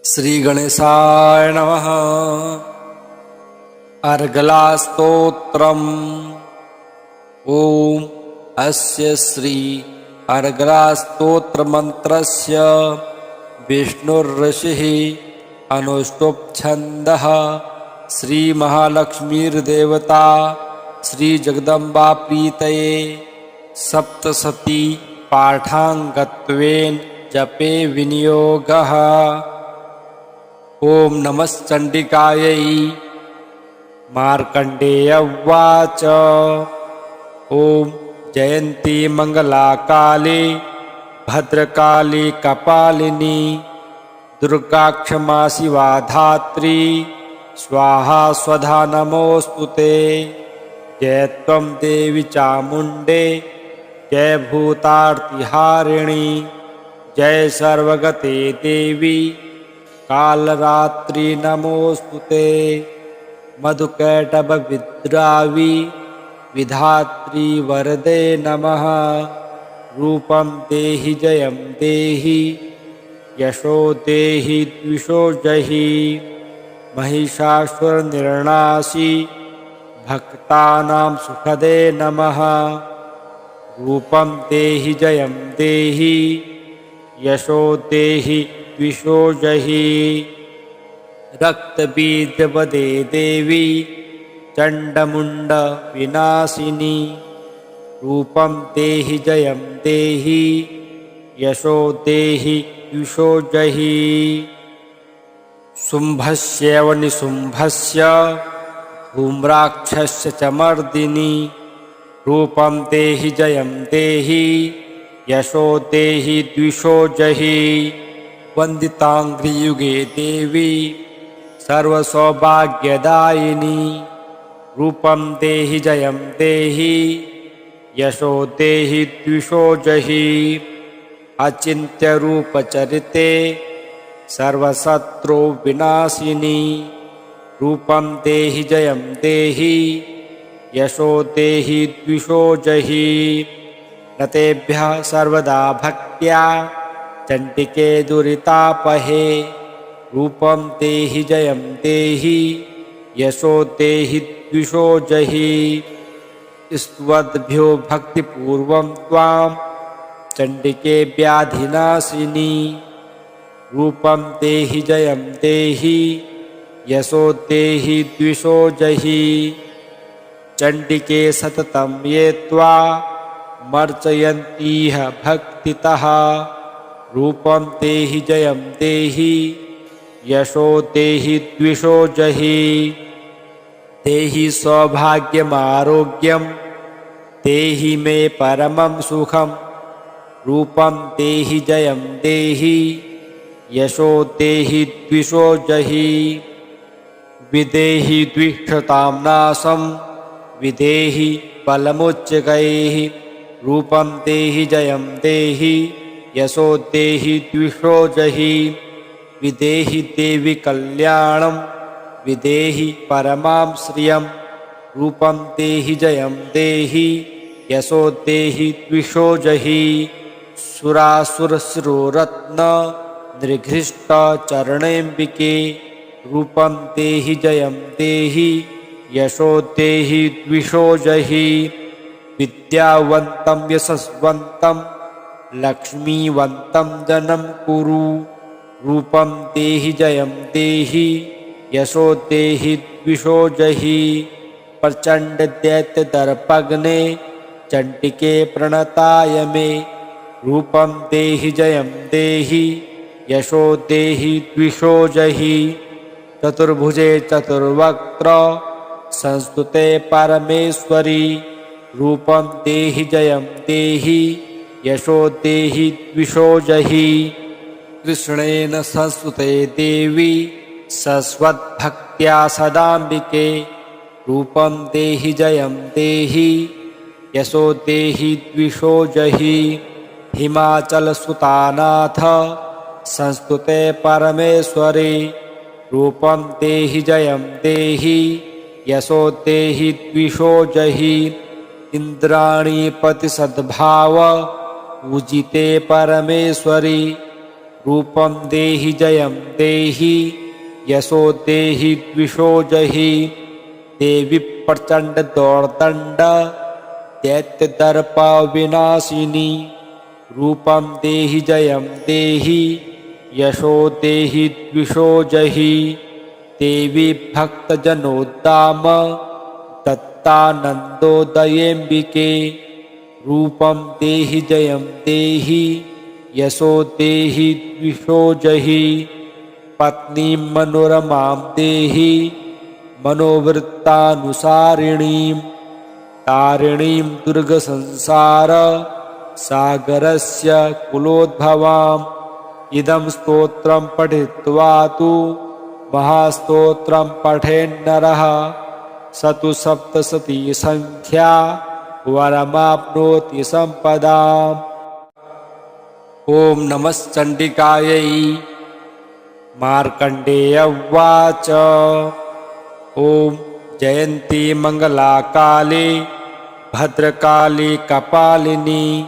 श्री गणेशाय नमः। अर्गलास्तोत्रम्। ओम अस्य श्री अर्गलास्तोत्रमन्त्रस्य विष्णुर्ऋषिः अनुष्टुप् छन्दः। श्री महालक्ष्मीर्देवता श्री जगदम्बा प्रीतये सप्तशती पाठांगत्वेन जपे विनियोगः। ओम नमश्चंडिकायै। मार्कंडेय उवाच। ओम जयंती मंगला काली भद्रकाली कपालिनी दुर्गा क्षमा शिवा धात्री स्वाहा स्वधा नमोस्तुते। जय त्वं देवी चामुंडे जय भूतार्तिहारिणी जय सर्वगते देवी कालरात्रि नमोस्तुते। मधुकैटभ विद्रावी विधात्री वरदे नमः। रूपं देहि जयं देहि यशो देहि द्विषो जहि। महिषासुरनिर्नाशी भक्तानां सुखदे नमः। रूपं देहि जयं देहि यशो देहि द्विषो जहि। रक्तबीजवदे देवी चण्डमुण्ड विनाशिनी। रूपं देहि जयं देहि यशो देहि द्विषो जहि। शुम्भस्यैव निशुम्भस्य धूम्राक्षस्य च मर्दिनी। रूपं देहि जयं देहि यशो देहि द्विषो जहि। वन्दिताङ्घ्रियुगे देवी सर्वसौभाग्यदायिनी। रूपं देहि जयं देहि यशो देहि द्विषो जहि। अचिन्त्यरूपचरिते सर्वशत्रु विनाशिनी। रूपं देहि जयं देहि यशो देहि द्विषो जहि। न तेभ्यः सर्वदा भक्त्या चण्डिके दुरितापहे। रूपं देहि जयं देहि यशो देहि द्विषो जहि। स्तुवद्भ्यो भक्तिपूर्वं त्वां चण्डिके व्याधिनाशिनी। रूपं देहि जयं देहि यशो देहि द्विषो जहि। चण्डिके सततं ये त्वा मर्चयन्तीह भक्तितः। रूपं देहि जयं देहि यशो देहि द्विषो जहि। देहि सौभाग्यमारोग्यं देहि मे परमं सुखं। रूपं देहि जयं देहि यशो देहि द्विषो जहि। विदेहि द्विषतां नाशं विदेहि बलमुच्चकैः। रूपं देहि जयं देहि यशो देहि द्विषो जहि। विदेहि देवि कल्याणं विदेहि परमां श्रियं। रूपं देहि जयं देहि यशो देहि द्विषो जहि। सुरासुरशिरोरत्न निर्घृष्ट चरणेऽम्बिके। रूपं देहि जयं देहि यशो देहि द्विषो जहि। विद्यावन्तं यशस्वन्तं लक्ष्मीवन्तं जनं कुरु। रूपं देहि जयं देहि यशो देहि द्विषो जहि। प्रचण्ड दैत्य दर्पग्ने चण्डिके प्रणताय मे। रूपं देहि जयं देहि यशो देहि द्विषो जहि। चतुर्भुजे चतुर्वक्त्र संस्तुते परमेश्वरी। रूपं देहि जयं देहि यशो देहि द्विषो जहि। कृष्णेन संस्तुते देवी सस्वद्भक्त्या सदाम्बिके। रूपं देहि जयं देहि यशो देहि द्विषो जहि। हिमाचलसुतानाथ संस्तुते परमेश्वरी। रूपं देहि जयं देहि यशो देहि द्विषो जहि। इंद्राणीपति सद्भाव पूजिते परमेश्वरी। रूपं देहि जयं देहि यशो देहि द्विषो जहि। देवी प्रचंड दौर्दंड दैत्य दर्प विनाशिनी। रूपं देहि जयं देहि यशो देहि द्विषो जहि। देवी भक्त जनोद्दाम दत्तानन्दोदयेऽम्बिके। रूपं देहि जयं देहि यशो देहि द्विषो जहि। पत्नीं मनोरमां देहि मनोवृत्तानुसारिणीं। तारिणीं दुर्गसंसार सागरस्य कुलोद्भवाम्। इदं स्तोत्रं पठित्वा तु महास्तोत्रं पठेन्नरः स तु सप्तशती संख्या वरमाप्नोति सम्पदाम्। ॐ नमश्चण्डिकायै। मार्कण्डेय उवाच। ॐ जयन्ती मङ्गला काली भद्रकाली कपालिनी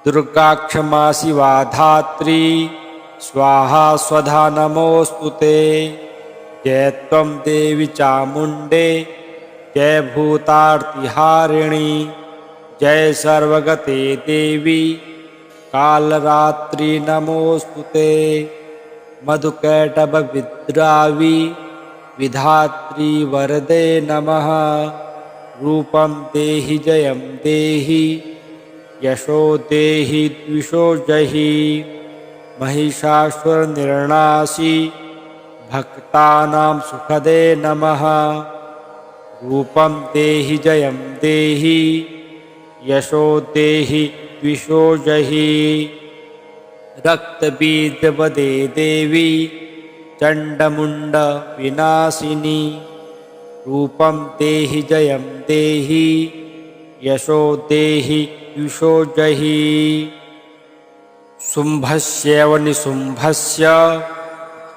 दुर्गा क्षमा शिवा धात्री स्वाहा स्वधा नमोऽस्तुते। जय त्वं देवी चामुण्डे जय भूतार्तिहारिणी जय सर्वगते देवी कालरात्रि नमोऽस्तुते। मधुकैटभविद्रावी विधात्री वरदे नमः। रूपं देहि जयं देहि यशो देहि द्विषो जहि। महिषासुरनिर्णासी भक्तानां सुखदे नमः। रूपं देहि जयं देहि यशो देहि द्विषो जहि। रक्तबीजवदे देवी चण्डमुण्ड विनाशिनी। रूपं देहि जयं देहि यशो देहि द्विषो जहि। शुम्भस्यैव निशुम्भस्य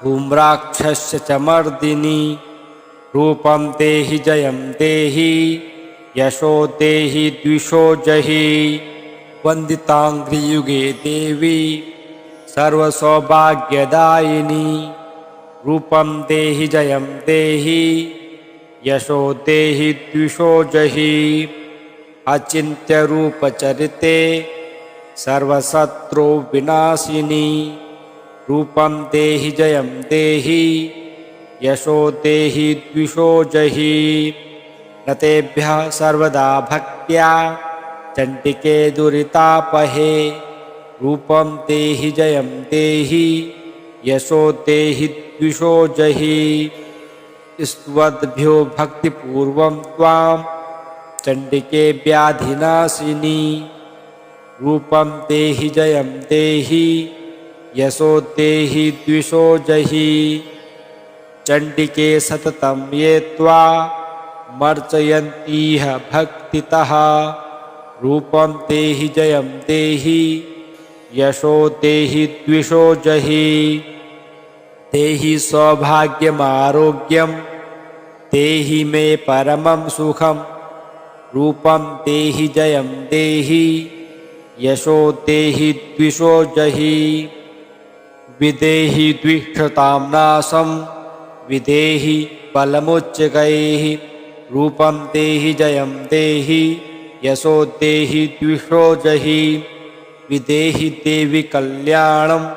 धूम्राक्षस्य च मर्दिनी। रूपं देहि जयं देहि यशो देहि द्विषो जहि। वन्दिताङ्घ्रियुगे देवी सर्वसौभाग्यदायिनी। रूपं देहि जयं देहि यशो देहि द्विषो जहि। अचिन्त्यरूपचरिते सर्वशत्रु विनाशिनी। रूपं देहि जयं देहि यशो देहि द्विषो जहि। न तेभ्यः सर्वदा भक्त्या चण्डिके दुरितापहे। रूपं देहि जयं देहि यशो देहि द्विषो जहि। स्तुवद्भ्यो भक्तिपूर्वं त्वां चण्डिके व्याधिनाशिनी। रूपं देहि जयं देहि यशो देहि द्विषो जहि। चण्डिके सततं ये त्वा मर्चयन्तीह भक्तितः। रूपं देहि जयं देहि यशो देहि द्विषो जहि। देहि सौभाग्यमारोग्यं देहि मे परमं सुखं। रूपं देहि जयं देहि यशो देहि द्विषो जहि। विदेहि द्विषतां नाशं विदेहि बलमुच्चकैः। रूपं देहि जयं देहि यशो देहि द्विषो जहि। विदेहि देवि कल्याणं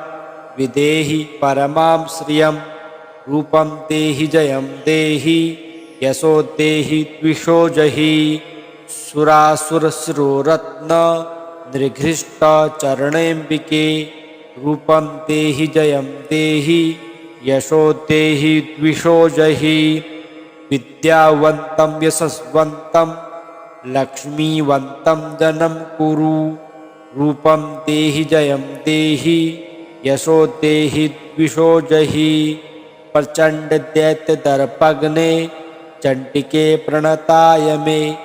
विदेहि परमां श्रियं। रूपं देहि जयं देहि यशो देहि द्विषो जहि। सुरासुरशिरोरत्न निर्घृष्ट चरणेऽम्बिके। रूपं देहि जयं देहि यशो देहि द्विषो जहि। विद्यावन्तं यशस्वन्तं लक्ष्मीवन्तं जनं कुरु। रूपं देहि जयं देहि यशो देहि द्विषो जहि। प्रचण्ड दैत्य दर्पग्ने चण्डिके प्रणताय मे।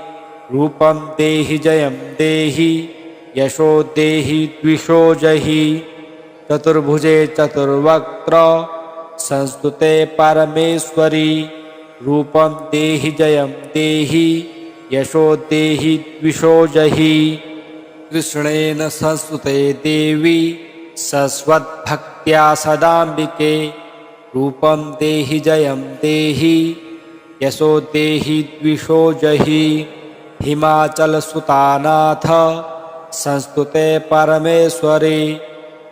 रूपं देहि जयं देहि यशो देहि द्विषो जहि। चतुर्भुजे चतुर्वक्त्र संस्तुते परमेश्वरी। रूपं देहि जयं देहि यशो देहि द्विषो जहि। कृष्णेन संस्तुते देवी सस्वद्भक्त भक्त्या सदाम्बिके रूपं देहि जयं देहि यशो देहि द्विषो जहि हिमाचलसुतानाथ संस्तुते परमेश्वरे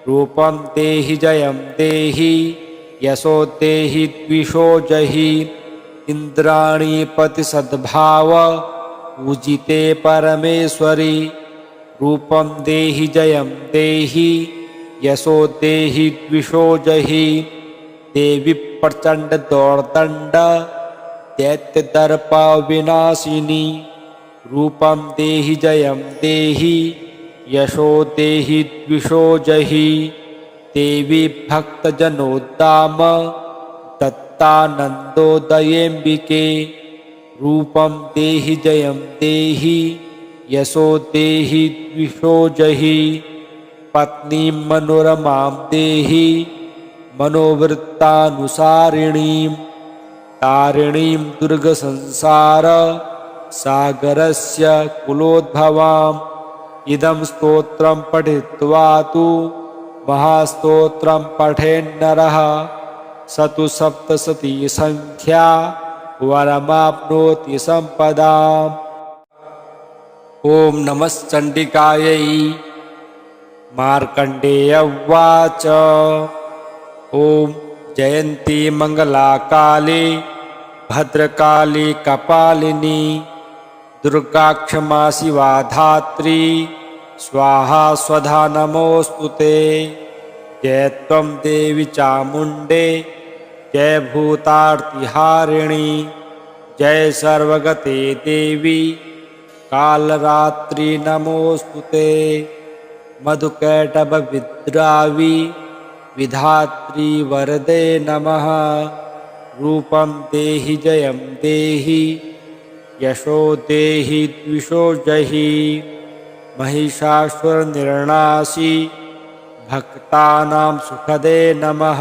रूपं देहि जयं देहि यशो देहि द्विषो जहि इंद्राणी पतिसद्भाव पूजिते परमेश्वरी रूपं देहि जयं देहि यशो देहि द्विषो जहि देवी प्रचंड दौर्दंड दैत्य दर्प विनाशिनी रूपं देहि जयं देहि यशो देहि द्विषो जहि देवी भक्तजनोद्दाम दत्तानन्दोदयेऽम्बिके रूपं देहि जयं देहि यशो देहि द्विषो जहि पत्नीं मनोरमां देहि मनोवृत्तानुसारिणीं तारिणीं दुर्गसंसार सागरस्य कुलोद्भवाम् इदं स्तोत्रं पठित्वा तु महास्तोत्रं पठेन्नरः स तु सप्तशती संख्या वरमाप्नोति सम्पदाम्। ॐ नमश्चण्डिकायै। मार्कण्डेय उवाच ॐ जयन्ती मङ्गलाकाली भद्रकाली कपालिनी दुर्गा क्षमा शिवा धात्री स्वाहा स्वधा नमोऽस्तुते। जय त्वं देवी चामुण्डे जय भूतार्तिहारिणी जय सर्वगते देवी कालरात्रि नमोऽस्तुते। मधुकैटभविद्रावी विधात्री वरदे नमः। रूपं देहि जयं देहि यशो देहि द्विषो जहि महिषासुरनिर्णासी भक्तानां सुखदे नमः।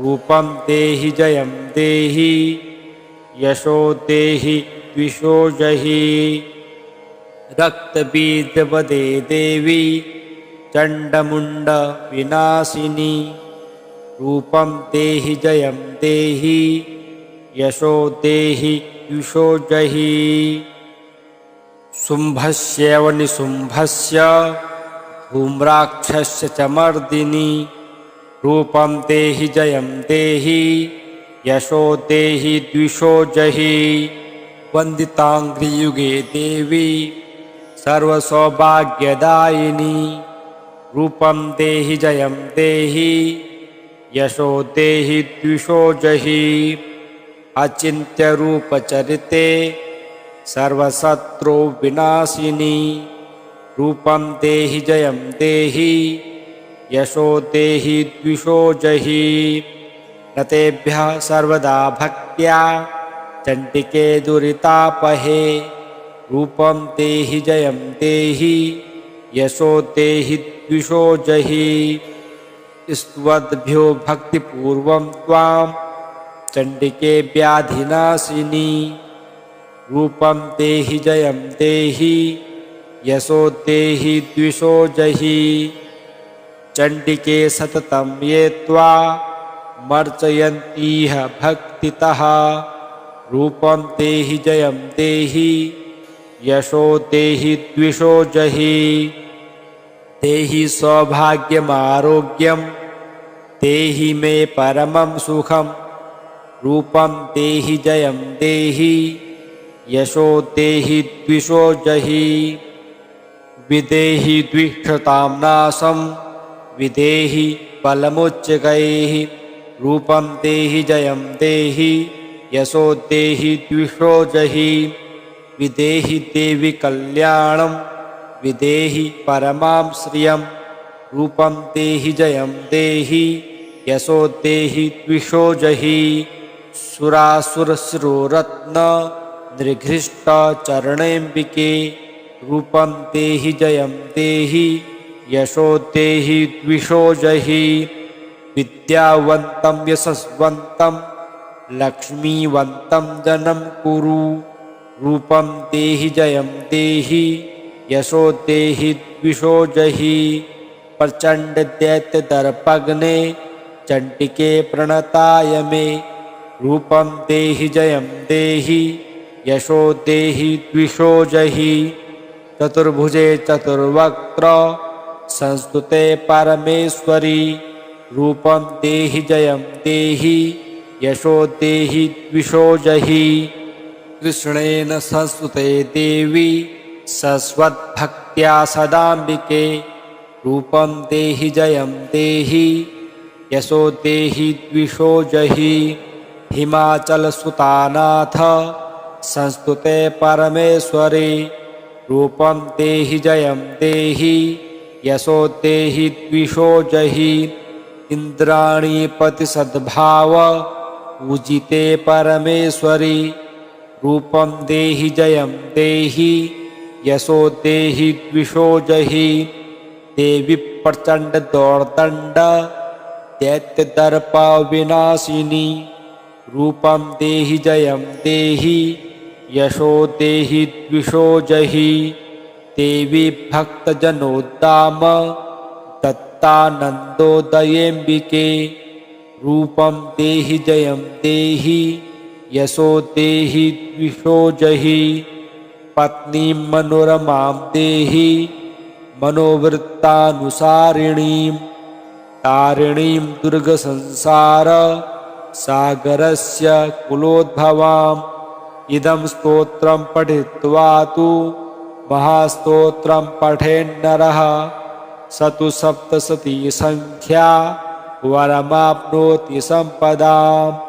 रूपं देहि जयं देहि यशो देहि द्विषो जहि रक्तबीजवदे देवी चण्डमुण्ड विनाशिनी रूपं देहि जयं देहि यशो देहि द्विषो जहि शुम्भस्यैव निशुम्भस्य धूम्राक्षस्य च मर्दिनी रूपं देहि जयं देहि यशो देहि द्विषो जहि वन्दिताङ्घ्रियुगे देवी सर्वसौभाग्यदायिनी रूपं देहि जयं देहि यशो देहि द्विषो जहि अचिन्त्यरूपचरिते सर्वशत्रु विनाशिनी रूपं देहि जयं देहि यशो देहि द्विषो जहि नतेभ्यः सर्वदा भक्त्या चण्डिके दुरितापहे रूपं देहि जयं देहि यशो देहि द्विषो जहि स्तुवद्भ्यो भक्तिपूर्वं त्वां चण्डिके व्याधिनाशिनी रूपं देहि जयं देहि यशो देहि द्विषो जहि चण्डिके सततं ये त्वा मर्चयन्तीह भक्तितः रूपं देहि जयं देहि यशो देहि द्विषो जहि देहि सौभाग्यमारोग्यं देहि मे परमं सुखं रूपं देहि जयं देहि यशो देहि द्विषो जहि विदेहि द्विषतां नाशं विदेहि बलमुच्चकैः रूपं देहि जयं देहि यशो देहि द्विषो जहि विदेहि देवि कल्याणं विदेहि परमां श्रियं रूपं देहि जयं देहि यशो देहि द्विषो जहि सुरासुरशिरोरत्न निर्घृष्ट चरणेऽम्बिके रूपं देहि जयं देहि यशो देहि द्विषो जहि विद्यावन्तं यशस्वन्तं लक्ष्मीवन्तं जनं कुरु रूपं देहि जयं देहि यशो देहि द्विषो जहि प्रचंड दैत्य दर्पग्ने चंडिके प्रणताय मे रूपं देहि जयं देहि यशो देहि द्विषो जहि चतुर्भुजे चतुर्वक्त्र संस्तुते परमेश्वरी रूपं देहि जयं देहि यशो देहि द्विषो जहि कृष्णेन संस्तुते देवी सस्वद्भक्त्या सदाम्बिके रूपं देहि जयं देहि यशो देहि द्विषो जहि हिमाचलसुतानाथ संस्तुते परमेश्वरी रूपं देहि जयं देहि यशो देहि द्विषो जहि इंद्राणीपति सद्भाव पूजिते परमेश्वरी रूपं देहि जयं देहि यशो देहि द्विषो जहि देवी प्रचंड दौर्दंड दैत्य दर्प विनाशिनी रूपं देहि जयं देहि यशो देहि द्विषो जहि देवी भक्तजनोद्दाम दत्तानन्दोदयेऽम्बिके रूपं देहि जयं देहि यशो देहि द्विषो जहि पत्नीं मनोरमां देहि मनोवृत्तानुसारिणीं तारिणीं दुर्गसंसार सागरस्य कुलोद्भवाम् इदं स्तोत्रं पठित्वा तु महास्तोत्रं पठेन्नरः स तु सप्तशती संख्या वरमाप्नोति संपदाम्।